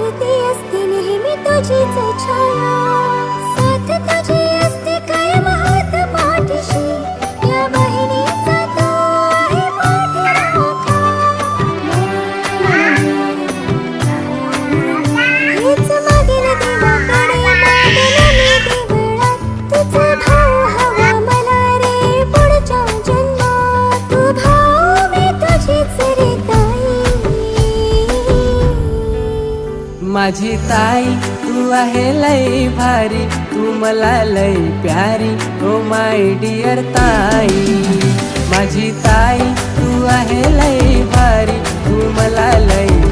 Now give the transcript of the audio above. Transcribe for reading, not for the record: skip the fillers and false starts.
करते असते नेहमी तुझीच छाया, साथ तुझी असते कायम हात पाठीशी, या बहिणीचा तू आहे पाठीराखा. हेच मागेल देवाकडे मागेल मी देवळात, तुझा भाऊ हवा मला रे पुढच्या जन्मात, तू भाऊ मी तुझीच रे ताई. माझी ताई तू आहे लई भारी, तू मला लई प्यारी, ओ माय डिअर ताई. माझी ताई तू आहे लई भारी, तू मला लई